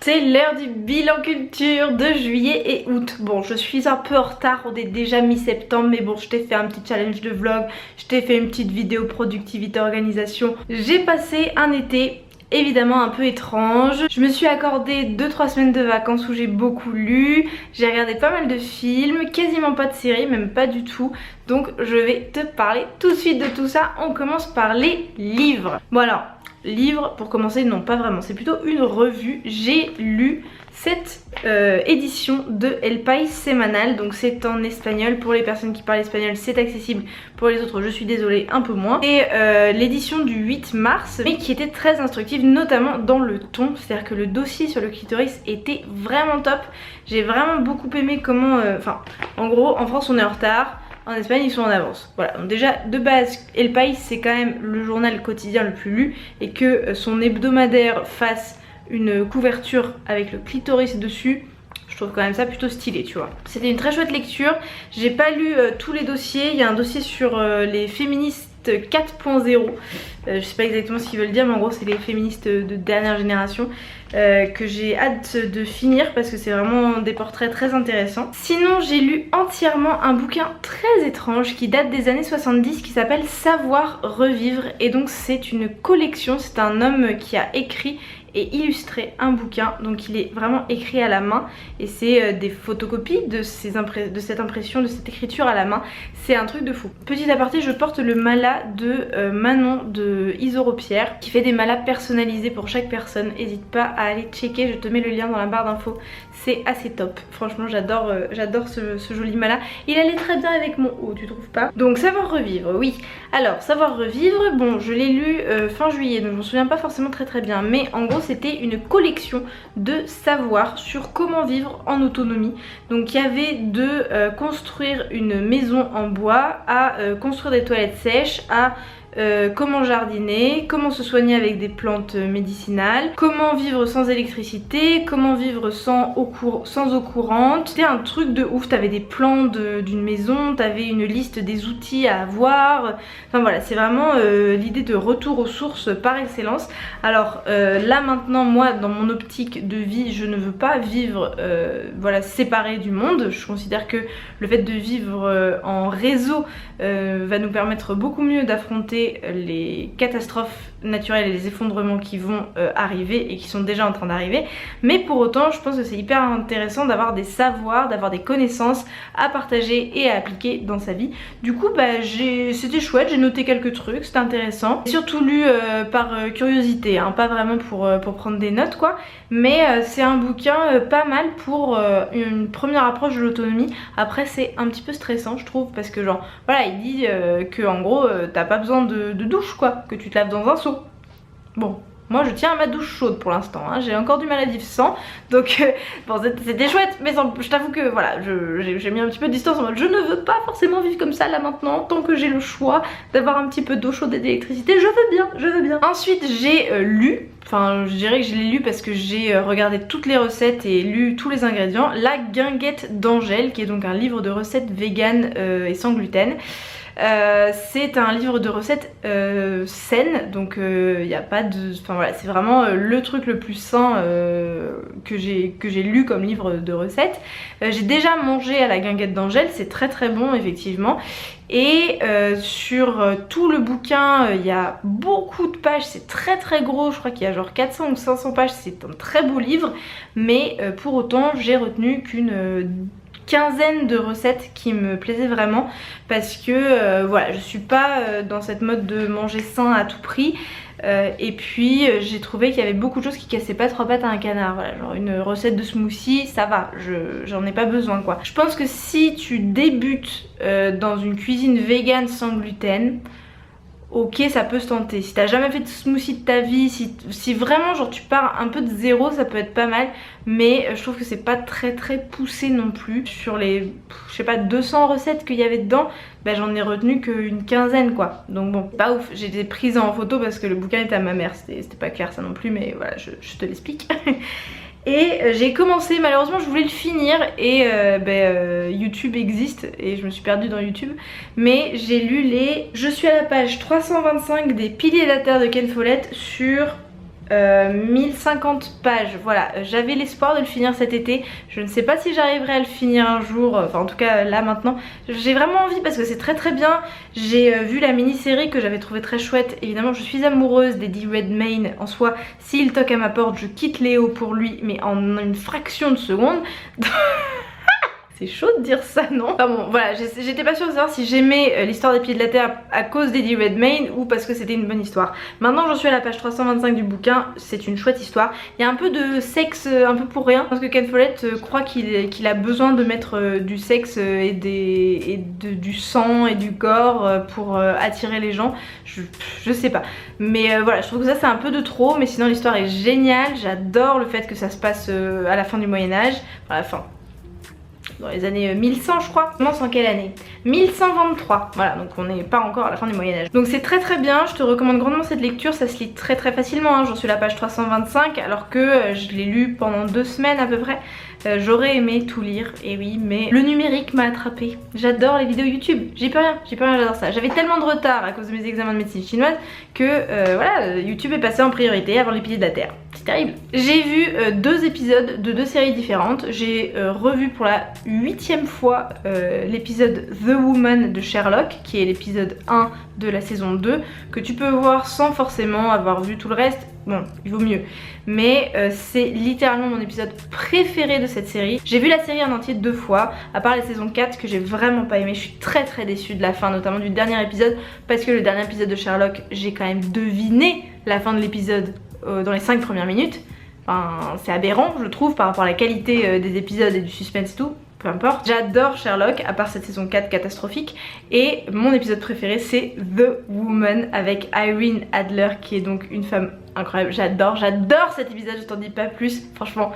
C'est l'heure du bilan culture de juillet et août. Bon, je suis un peu en retard, on est déjà mi-septembre, mais bon, je t'ai fait un petit challenge de vlog, je t'ai fait une petite vidéo productivité organisation. J'ai passé un été évidemment un peu étrange. Je me suis accordé 2-3 semaines de vacances où j'ai beaucoup lu, j'ai regardé pas mal de films, quasiment pas de séries, même pas du tout. Donc je vais te parler tout de suite de tout ça. On commence par les livres. Bon alors, livre pour commencer, non pas vraiment, c'est plutôt une revue. J'ai lu cette édition de El País Semanal, donc c'est en espagnol. Pour les personnes qui parlent espagnol c'est accessible, pour les autres je suis désolée un peu moins. Et l'édition du 8 mars, mais qui était très instructive, notamment dans le ton, c'est à dire que le dossier sur le clitoris était vraiment top. J'ai vraiment beaucoup aimé comment, en gros en France on est en retard, en Espagne ils sont en avance. Voilà, donc déjà de base El País c'est quand même le journal quotidien le plus lu, et que son hebdomadaire fasse une couverture avec le clitoris dessus, je trouve quand même ça plutôt stylé, tu vois. C'était une très chouette lecture. J'ai pas lu tous les dossiers. Il y a un dossier sur les féministes 4.0, je sais pas exactement ce qu'ils veulent dire, mais en gros c'est les féministes de dernière génération, que j'ai hâte de finir parce que c'est vraiment des portraits très intéressants. Sinon j'ai lu entièrement un bouquin très étrange qui date des années 70 qui s'appelle Savoir revivre, et donc c'est une collection, c'est un homme qui a écrit et illustré un bouquin, donc il est vraiment écrit à la main et c'est des photocopies de cette impression, de cette écriture à la main. C'est un truc de fou. Petit aparté, je porte le mala de Manon de Isoropierre qui fait des malas personnalisés pour chaque personne. N'hésite pas à aller checker, je te mets le lien dans la barre d'infos, c'est assez top. Franchement j'adore ce joli mala. Il allait très bien avec mon haut, tu trouves pas? Donc Savoir revivre, oui. Alors Savoir revivre, bon je l'ai lu fin juillet, donc je m'en souviens pas forcément très bien, mais en gros c'était une collection de savoir sur comment vivre en autonomie. Donc il y avait de construire une maison en bois à construire des toilettes sèches, à comment jardiner, comment se soigner avec des plantes médicinales, comment vivre sans électricité, comment vivre sans eau courante. C'était un truc de ouf, t'avais des plans d'une maison, t'avais une liste des outils à avoir. Enfin voilà, c'est vraiment l'idée de retour aux sources par excellence. Alors là maintenant, moi dans mon optique de vie, je ne veux pas vivre voilà, séparé du monde. Je considère que le fait de vivre en réseau va nous permettre beaucoup mieux d'affronter les catastrophes naturelles et les effondrements qui vont arriver et qui sont déjà en train d'arriver. Mais pour autant je pense que c'est hyper intéressant d'avoir des savoirs, d'avoir des connaissances à partager et à appliquer dans sa vie. Du coup bah, c'était chouette, j'ai noté quelques trucs, c'était intéressant. Surtout lu par curiosité, hein, pas vraiment pour prendre des notes quoi. Mais c'est un bouquin pas mal pour une première approche de l'autonomie. Après c'est un petit peu stressant je trouve, parce que genre voilà, il dit que en gros t'as pas besoin de douche quoi, que tu te laves dans un seau. Bon, moi je tiens à ma douche chaude pour l'instant, hein. J'ai encore du mal à vivre sans, donc bon c'était chouette, mais je t'avoue que voilà, j'ai mis un petit peu de distance en mode je ne veux pas forcément vivre comme ça là maintenant, tant que j'ai le choix d'avoir un petit peu d'eau chaude et d'électricité, je veux bien. Ensuite j'ai lu, enfin je dirais que je l'ai lu parce que j'ai regardé toutes les recettes et lu tous les ingrédients, La Guinguette d'Angèle, qui est donc un livre de recettes vegan et sans gluten. C'est un livre de recettes saines, donc il n'y a pas de... Enfin voilà, c'est vraiment le truc le plus sain que j'ai lu comme livre de recettes. J'ai déjà mangé à La Guinguette d'Angèle, c'est très très bon effectivement. Et sur tout le bouquin il y a beaucoup de pages, c'est très très gros, je crois qu'il y a genre 400 ou 500 pages, c'est un très beau livre. Mais pour autant j'ai retenu qu'une quinzaine de recettes qui me plaisaient vraiment, parce que voilà, je suis pas dans cette mode de manger sain à tout prix. Et puis j'ai trouvé qu'il y avait beaucoup de choses qui cassaient pas trois pattes à un canard. Voilà, genre une recette de smoothie, ça va, j'en ai pas besoin quoi. Je pense que si tu débutes dans une cuisine vegan sans gluten, ok, ça peut se tenter. Si t'as jamais fait de smoothie de ta vie, si vraiment genre tu pars un peu de zéro, ça peut être pas mal. Mais je trouve que c'est pas très poussé non plus. Sur les, je sais pas, 200 recettes qu'il y avait dedans, bah, j'en ai retenu qu'une quinzaine quoi. Donc bon, pas ouf. J'ai été prise en photo parce que le bouquin était à ma mère, c'était pas clair ça non plus, mais voilà, je te l'explique. Et j'ai commencé, malheureusement je voulais le finir et YouTube existe et je me suis perdue dans YouTube. Mais j'ai lu je suis à la page 325 des Piliers de la Terre de Ken Follett sur 1050 pages, voilà, j'avais l'espoir de le finir cet été. Je ne sais pas si j'arriverai à le finir un jour, enfin en tout cas là maintenant. J'ai vraiment envie parce que c'est très très bien. J'ai vu la mini-série que j'avais trouvé très chouette. Évidemment je suis amoureuse d'Eddie Redmayne en soi. S'il toque à ma porte je quitte Léo pour lui, mais en une fraction de seconde. C'est chaud de dire ça, non? Enfin bon, voilà, j'étais pas sûre de savoir si j'aimais l'histoire des Pieds de la Terre à cause d'Eddie Redmayne ou parce que c'était une bonne histoire. Maintenant j'en suis à la page 325 du bouquin, c'est une chouette histoire. Il y a un peu de sexe un peu pour rien, parce que Ken Follett croit qu'il a besoin de mettre du sexe et du sang et du gore pour attirer les gens. Je sais pas. Mais voilà, je trouve que ça c'est un peu de trop, mais sinon l'histoire est géniale. J'adore le fait que ça se passe à la fin du Moyen-Âge. Enfin, à la fin. Dans les années 1100 je crois. On commence en quelle année? 1123. Voilà, donc on n'est pas encore à la fin du Moyen-Âge. Donc c'est très très bien, je te recommande grandement cette lecture, ça se lit très très facilement, hein. J'en suis à la page 325 alors que je l'ai lu pendant 2 semaines à peu près. J'aurais aimé tout lire, et oui, mais le numérique m'a attrapée. J'adore les vidéos YouTube, j'y peux rien, j'adore ça. J'avais tellement de retard à cause de mes examens de médecine chinoise que voilà, YouTube est passé en priorité avant les Piliers de la Terre. C'est terrible. J'ai vu 2 épisodes de 2 séries différentes. J'ai revu pour la 8e fois l'épisode The Woman de Sherlock, qui est l'épisode 1 de la saison 2, que tu peux voir sans forcément avoir vu tout le reste. Bon, il vaut mieux. Mais c'est littéralement mon épisode préféré de cette série. J'ai vu la série en entier 2 fois, à part la saison 4 que j'ai vraiment pas aimé. Je suis très très déçue de la fin, notamment du dernier épisode, parce que le dernier épisode de Sherlock, j'ai quand même deviné la fin de l'épisode dans les 5 premières minutes. Enfin, c'est aberrant je trouve par rapport à la qualité des épisodes et du suspense et tout. Peu importe. J'adore Sherlock, à part cette saison 4 catastrophique. Et mon épisode préféré c'est The Woman avec Irene Adler, qui est donc une femme incroyable. J'adore cet épisode, je t'en dis pas plus. Franchement,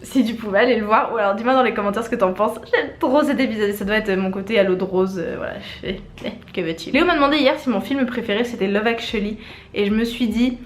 si tu pouvais aller le voir, ou alors dis-moi dans les commentaires ce que t'en penses. J'aime trop cet épisode et ça doit être mon côté à l'eau de rose. Voilà, je fais... que veux-tu. Léo m'a demandé hier si mon film préféré c'était Love Actually. Et je me suis dit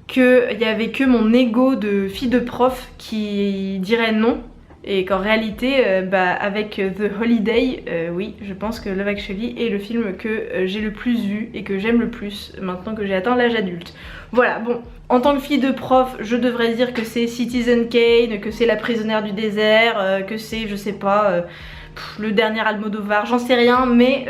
qu'il y avait que mon ego de fille de prof qui dirait non. Et qu'en réalité, avec The Holiday, oui, je pense que Love Actually est le film que j'ai le plus vu et que j'aime le plus maintenant que j'ai atteint l'âge adulte. Voilà, bon, en tant que fille de prof, je devrais dire que c'est Citizen Kane, que c'est La prisonnière du désert, que c'est, je sais pas... le dernier Almodovar, j'en sais rien, mais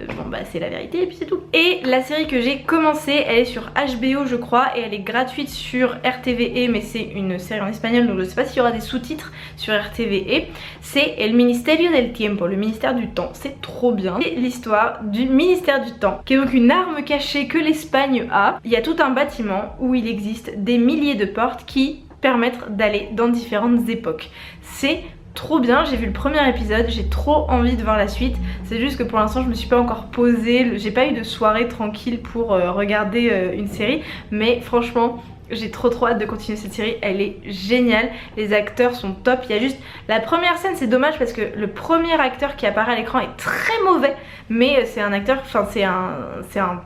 bon bah c'est la vérité et puis c'est tout. Et la série que j'ai commencé, elle est sur HBO je crois, et elle est gratuite sur RTVE, mais c'est une série en espagnol donc je sais pas s'il y aura des sous-titres sur RTVE. C'est El Ministerio del Tiempo, le ministère du temps, c'est trop bien. C'est l'histoire du ministère du temps, qui est donc une arme cachée que l'Espagne a. Il y a tout un bâtiment où il existe des milliers de portes qui permettent d'aller dans différentes époques. C'est trop bien, j'ai vu le premier épisode, j'ai trop envie de voir la suite. C'est juste que pour l'instant je me suis pas encore posée, j'ai pas eu de soirée tranquille pour regarder une série. Mais franchement j'ai trop hâte de continuer cette série, elle est géniale, les acteurs sont top. Il y a juste la première scène, c'est dommage parce que le premier acteur qui apparaît à l'écran est très mauvais. Mais c'est un acteur, enfin c'est un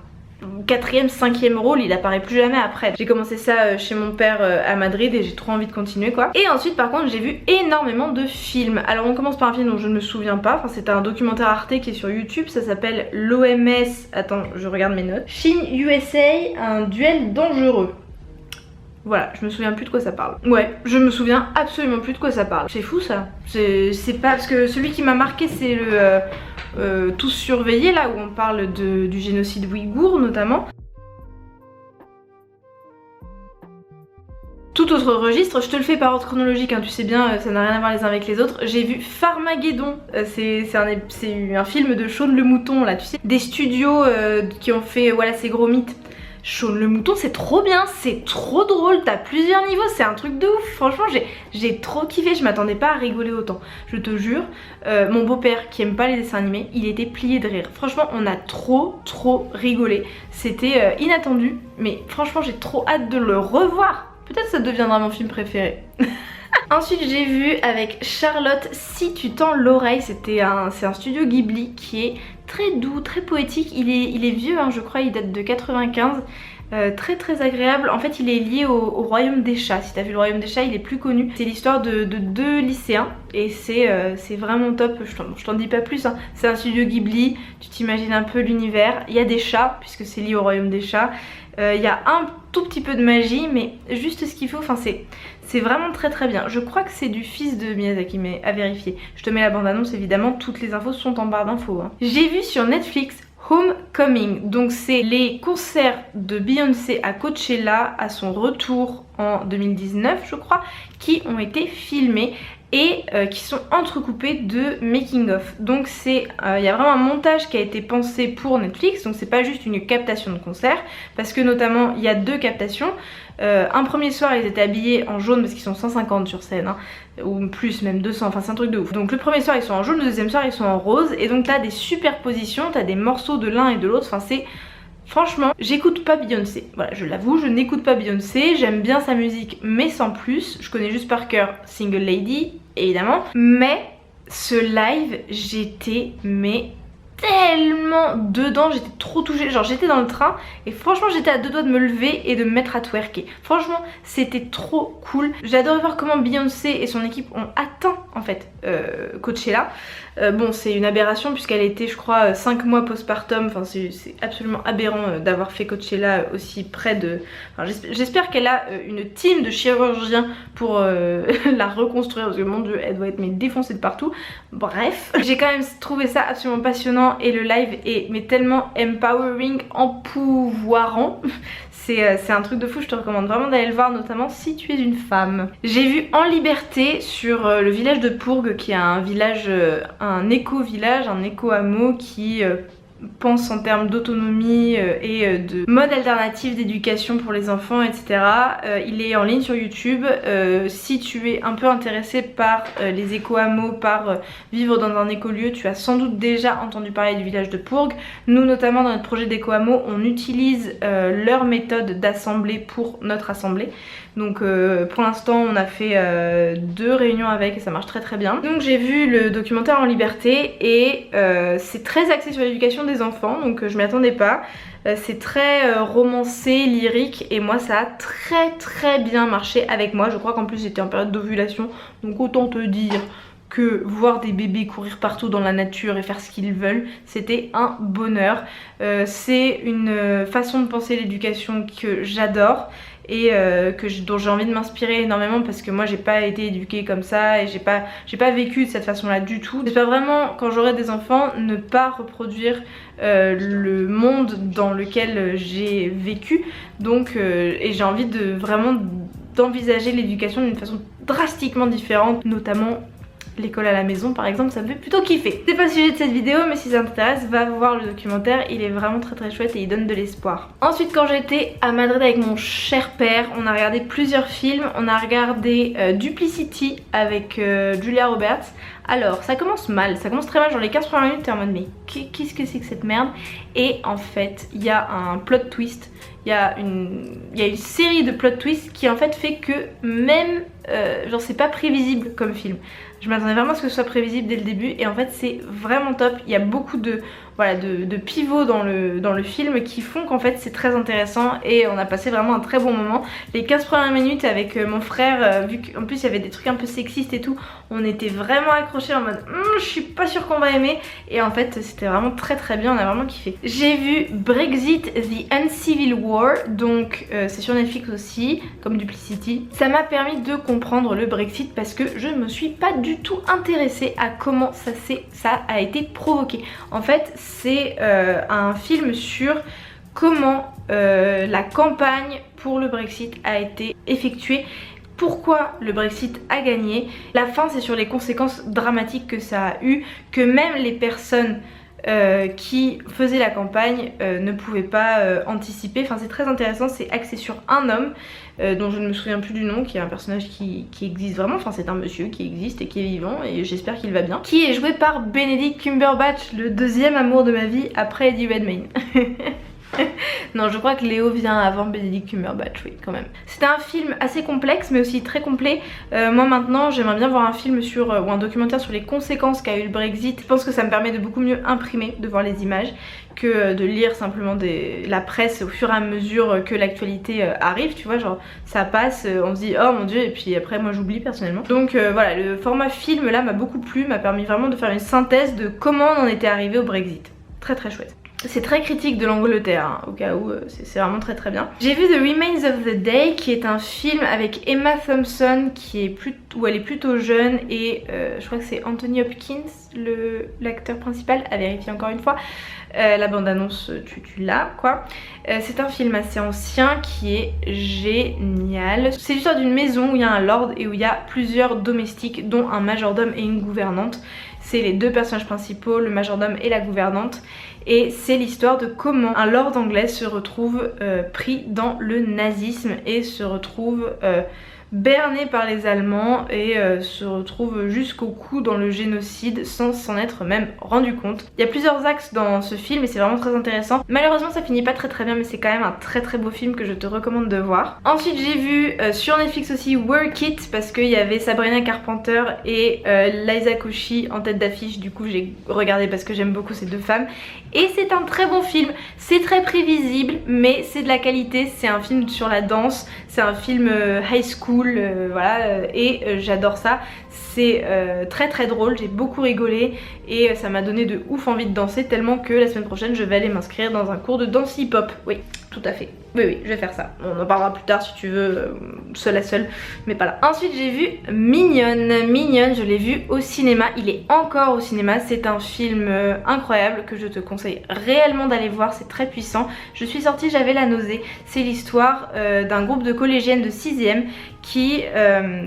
4e, 5e rôle, il apparaît plus jamais après. J'ai commencé ça chez mon père à Madrid et j'ai trop envie de continuer quoi. Et ensuite par contre j'ai vu énormément de films. Alors on commence par un film dont je ne me souviens pas, enfin c'est un documentaire Arte qui est sur YouTube, ça s'appelle l'OMS, attends je regarde mes notes, Chine USA, un duel dangereux. Voilà, je me souviens plus de quoi ça parle. Ouais, je me souviens absolument plus de quoi ça parle. C'est fou ça. C'est pas... Parce que celui qui m'a marqué c'est le Tous surveillés là où on parle du génocide ouïghour notamment. Tout autre registre, je te le fais par ordre chronologique, hein, tu sais bien, ça n'a rien à voir les uns avec les autres. J'ai vu Farmageddon, c'est un film de Shaun le Mouton là, tu sais. Des studios qui ont fait Voilà c'est gros mythe. Shaun le Mouton c'est trop bien, c'est trop drôle, t'as plusieurs niveaux, c'est un truc de ouf. Franchement j'ai trop kiffé, je m'attendais pas à rigoler autant. Je te jure, mon beau-père qui aime pas les dessins animés, il était plié de rire. Franchement on a trop rigolé, c'était inattendu. Mais franchement j'ai trop hâte de le revoir. Peut-être ça deviendra mon film préféré. Ensuite j'ai vu avec Charlotte Si tu tends l'oreille, c'est un studio Ghibli qui est très doux, très poétique. Il est vieux hein, je crois, il date de 95. très très agréable. En fait il est lié au Royaume des Chats. Si t'as vu le Royaume des Chats, il est plus connu. C'est l'histoire de deux lycéens et c'est vraiment top. Je t'en dis pas plus hein. C'est un studio Ghibli, tu t'imagines un peu l'univers. Il y a des chats puisque c'est lié au Royaume des Chats. Il y a un tout petit peu de magie mais juste ce qu'il faut. Enfin c'est vraiment très très bien. Je crois que c'est du fils de Miyazaki mais à vérifier. Je te mets la bande annonce évidemment, toutes les infos sont en barre d'infos hein. J'ai vu sur Netflix Homecoming, donc c'est les concerts de Beyoncé à Coachella à son retour en 2019 je crois, qui ont été filmés et qui sont entrecoupés de making of. Donc c'est il y a vraiment un montage qui a été pensé pour Netflix, donc c'est pas juste une captation de concert parce que notamment il y a deux captations. Un premier soir ils étaient habillés en jaune parce qu'ils sont 150 sur scène hein, ou plus même 200, enfin c'est un truc de ouf. Donc le premier soir ils sont en jaune, le deuxième soir ils sont en rose et donc t'as des superpositions, t'as des morceaux de l'un et de l'autre, enfin c'est... Franchement, j'écoute pas Beyoncé, voilà je l'avoue, je n'écoute pas Beyoncé, j'aime bien sa musique mais sans plus, je connais juste par cœur Single Lady évidemment, mais ce live j'étais tellement dedans, j'étais trop touchée, genre j'étais dans le train et franchement j'étais à deux doigts de me lever et de me mettre à twerker. Franchement c'était trop cool, j'adorais voir comment Beyoncé et son équipe ont atteint en fait Coachella. Bon c'est une aberration puisqu'elle était je crois 5 mois postpartum, enfin c'est absolument aberrant d'avoir fait Coachella aussi près de... Enfin, j'espère qu'elle a une team de chirurgiens pour la reconstruire parce que mon dieu elle doit être défoncée de partout. Bref, j'ai quand même trouvé ça absolument passionnant et le live est tellement empowering, empouvoirant. C'est un truc de fou, je te recommande vraiment d'aller le voir, notamment si tu es une femme. J'ai vu En Liberté sur le village de Pourgue, qui est un village, un éco-village, un éco-hameau qui pense en termes d'autonomie et de mode alternatif d'éducation pour les enfants, etc. Il est en ligne sur YouTube. Si tu es un peu intéressé par les éco-hameaux, par vivre dans un écolieu, tu as sans doute déjà entendu parler du village de Pourgue. Nous notamment dans notre projet d'éco-hameau, on utilise leur méthode d'assemblée pour notre assemblée. Donc pour l'instant on a fait 2 réunions avec et ça marche très très bien. Donc j'ai vu le documentaire En Liberté et c'est très axé sur l'éducation des enfants, donc je m'y attendais pas. C'est très romancé, lyrique et moi ça a très bien marché avec moi. Je crois qu'en plus j'étais en période d'ovulation, donc autant te dire que voir des bébés courir partout dans la nature et faire ce qu'ils veulent, c'était un bonheur. C'est une façon de penser l'éducation que j'adore et dont j'ai envie de m'inspirer énormément parce que moi j'ai pas été éduquée comme ça et j'ai pas vécu de cette façon là du tout. J'espère vraiment quand j'aurai des enfants ne pas reproduire le monde dans lequel j'ai vécu, donc et j'ai envie de vraiment d'envisager l'éducation d'une façon drastiquement différente, notamment l'école à la maison par exemple, ça me fait plutôt kiffer. C'est pas le sujet de cette vidéo mais si ça t'intéresse va voir le documentaire, il est vraiment très chouette et il donne de l'espoir. Ensuite quand j'étais à Madrid avec mon cher père, on a regardé plusieurs films. On a regardé Duplicity avec Julia Roberts. Alors ça commence mal, ça commence très mal, genre les 15 premières minutes t'es en mode mais qu'est-ce que c'est que cette merde. Et en fait il y a un plot twist. Il y a une série de plot twists qui en fait fait que même genre c'est pas prévisible comme film. Je m'attendais vraiment à ce que ce soit prévisible dès le début et en fait c'est vraiment top. Il y a beaucoup de pivots dans le film qui font qu'en fait c'est très intéressant et on a passé vraiment un très bon moment. Les 15 premières minutes avec mon frère, vu qu'en plus il y avait des trucs un peu sexistes et tout, on était vraiment accrochés en mode je suis pas sûre qu'on va aimer et en fait c'était vraiment très bien, on a vraiment kiffé. J'ai vu Brexit The Uncivil War, donc c'est sur Netflix aussi comme Duplicity. Ça m'a permis de comprendre le Brexit parce que je me suis pas du tout intéressée à comment ça a été provoqué. En fait c'est un film sur comment la campagne pour le Brexit a été effectuée, pourquoi le Brexit a gagné. La fin c'est sur les conséquences dramatiques que ça a eu, que même les personnes qui faisaient la campagne ne pouvaient pas anticiper. Enfin c'est très intéressant, c'est axé sur un homme dont je ne me souviens plus du nom, qui est un personnage qui existe vraiment, enfin c'est un monsieur qui existe et qui est vivant et j'espère qu'il va bien, qui est joué par Benedict Cumberbatch, le deuxième amour de ma vie après Eddie Redmayne. Non, je crois que Léo vient avant Benedict Cumberbatch, oui, quand même. C'était un film assez complexe, mais aussi très complet. Moi maintenant, j'aimerais bien voir un film sur, ou un documentaire sur les conséquences qu'a eu le Brexit. Je pense que ça me permet de beaucoup mieux imprimer, de voir les images, que de lire simplement la presse au fur et à mesure que l'actualité arrive, tu vois, genre ça passe, on se dit oh mon dieu, et puis après moi j'oublie personnellement. Donc voilà, le format film là m'a beaucoup plu, m'a permis vraiment de faire une synthèse de comment on en était arrivé au Brexit. Très très chouette. C'est très critique de l'Angleterre, hein, au cas où c'est vraiment très très bien. J'ai vu The Remains of the Day, qui est un film avec Emma Thompson, où elle est plutôt jeune, et je crois que c'est Anthony Hopkins, l'acteur principal, à vérifier encore une fois. La bande-annonce, tu l'as, quoi. C'est un film assez ancien qui est génial. C'est l'histoire d'une maison où il y a un lord et où il y a plusieurs domestiques, dont un majordome et une gouvernante. C'est les deux personnages principaux, le majordome et la gouvernante. Et c'est l'histoire de comment un lord anglais se retrouve pris dans le nazisme et se retrouve berné par les Allemands et se retrouve jusqu'au cou dans le génocide sans s'en être même rendu compte. Il y a plusieurs axes dans ce film et c'est vraiment très intéressant. Malheureusement ça finit pas très très bien, mais c'est quand même un très très beau film que je te recommande de voir. Ensuite j'ai vu sur Netflix aussi Work It, parce qu'il y avait Sabrina Carpenter et Liza Koshy en tête d'affiche. Du coup j'ai regardé parce que j'aime beaucoup ces deux femmes. Et c'est un très bon film, c'est très prévisible mais c'est de la qualité, c'est un film sur la danse, c'est un film high school, voilà, et j'adore ça. C'est très très drôle, j'ai beaucoup rigolé et ça m'a donné de ouf envie de danser, tellement que la semaine prochaine je vais aller m'inscrire dans un cours de danse hip-hop. Oui, tout à fait. Oui, je vais faire ça. On en parlera plus tard si tu veux, seule à seule, mais pas là. Ensuite j'ai vu Mignonne. Mignonne, je l'ai vu au cinéma, il est encore au cinéma. C'est un film incroyable que je te conseille réellement d'aller voir, c'est très puissant. Je suis sortie, j'avais la nausée. C'est l'histoire d'un groupe de collégiennes de 6e qui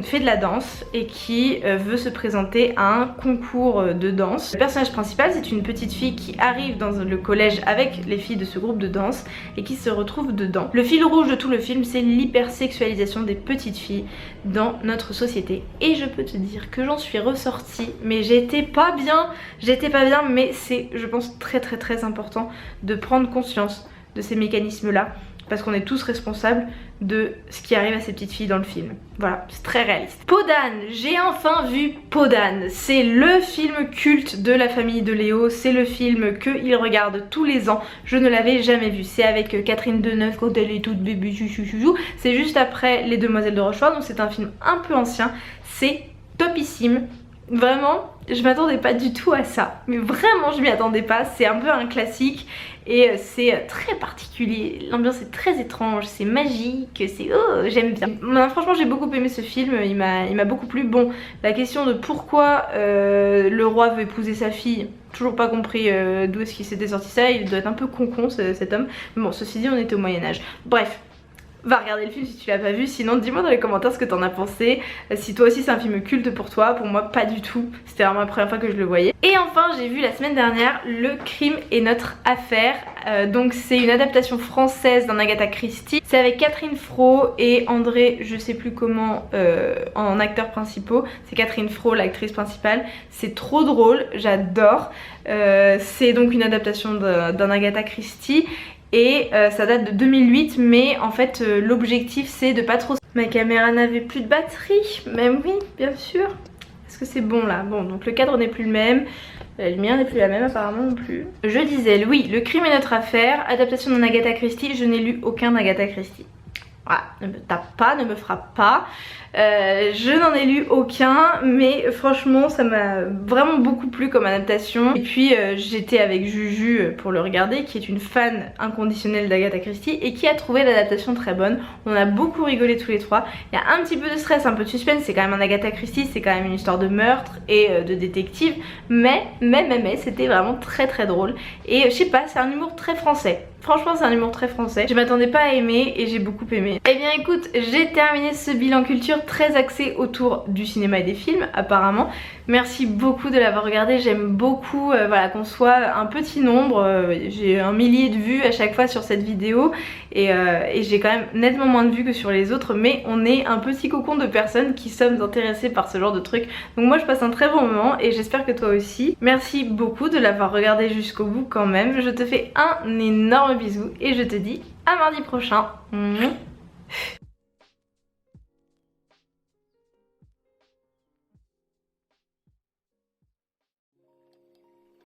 fait de la danse et qui veut se présenter à un concours de danse. Le personnage principal, c'est une petite fille qui arrive dans le collège avec les filles de ce groupe de danse et qui se retrouve dedans. Le fil rouge de tout le film, c'est l'hypersexualisation des petites filles dans notre société. Et je peux te dire que j'en suis ressortie, mais j'étais pas bien, mais c'est, je pense, très très très important de prendre conscience de ces mécanismes-là, parce qu'on est tous responsables de ce qui arrive à ces petites filles dans le film. Voilà, c'est très réaliste. Podane, j'ai enfin vu Podane. C'est le film culte de la famille de Léo, c'est le film qu'il regarde tous les ans. Je ne l'avais jamais vu. C'est avec Catherine Deneuve quand elle est toute bébé, chouchou. C'est juste après Les Demoiselles de Rochefort, donc c'est un film un peu ancien. C'est topissime. Vraiment, je m'attendais pas du tout à ça, mais vraiment je m'y attendais pas. C'est un peu un classique et c'est très particulier, l'ambiance est très étrange, c'est magique, c'est oh, j'aime bien. Non, franchement j'ai beaucoup aimé ce film, il m'a beaucoup plu. Bon, la question de pourquoi le roi veut épouser sa fille, toujours pas compris d'où est-ce qu'il s'était sorti ça. Il doit être un peu con cet homme, mais bon, ceci dit on était au Moyen-Âge. Bref, va regarder le film si tu l'as pas vu, sinon dis-moi dans les commentaires ce que t'en as pensé, si toi aussi c'est un film culte pour toi. Pour moi pas du tout, c'était vraiment la première fois que je le voyais. Et enfin j'ai vu la semaine dernière Le Crime est notre affaire, donc c'est une adaptation française d'un Agatha Christie. C'est avec Catherine Fro et André je sais plus comment en acteurs principaux. C'est Catherine Fro l'actrice principale, c'est trop drôle, j'adore. C'est donc une adaptation d'un Agatha Christie. Et ça date de 2008, mais en fait l'objectif c'est de pas trop... Ma caméra n'avait plus de batterie, même oui, bien sûr. Est-ce que c'est bon là? Bon, donc le cadre n'est plus le même, la lumière n'est plus la même apparemment non plus. Je disais, oui, Le Crime est notre affaire, adaptation d'un Agatha Christie. Je n'ai lu aucun Agatha Christie. Voilà, ne me tape pas, ne me frappe pas. Je n'en ai lu aucun, mais franchement ça m'a vraiment beaucoup plu comme adaptation. Et puis j'étais avec Juju pour le regarder, qui est une fan inconditionnelle d'Agatha Christie et qui a trouvé l'adaptation très bonne. On a beaucoup rigolé tous les trois. Il y a un petit peu de stress, un peu de suspense, c'est quand même un Agatha Christie, c'est quand même une histoire de meurtre et de détective, mais c'était vraiment très très drôle. Et je sais pas, c'est un humour très français. Franchement c'est un humour très français, je m'attendais pas à aimer et j'ai beaucoup aimé. Et bien écoute, j'ai terminé ce bilan culture très axé autour du cinéma et des films apparemment. Merci beaucoup de l'avoir regardé, j'aime beaucoup voilà, qu'on soit un petit nombre. J'ai un millier de vues à chaque fois sur cette vidéo et j'ai quand même nettement moins de vues que sur les autres, mais on est un petit cocon de personnes qui sommes intéressées par ce genre de trucs. Donc moi je passe un très bon moment et j'espère que toi aussi. Merci beaucoup de l'avoir regardé jusqu'au bout quand même. Je te fais un énorme d'énormes bisous et je te dis à mardi prochain.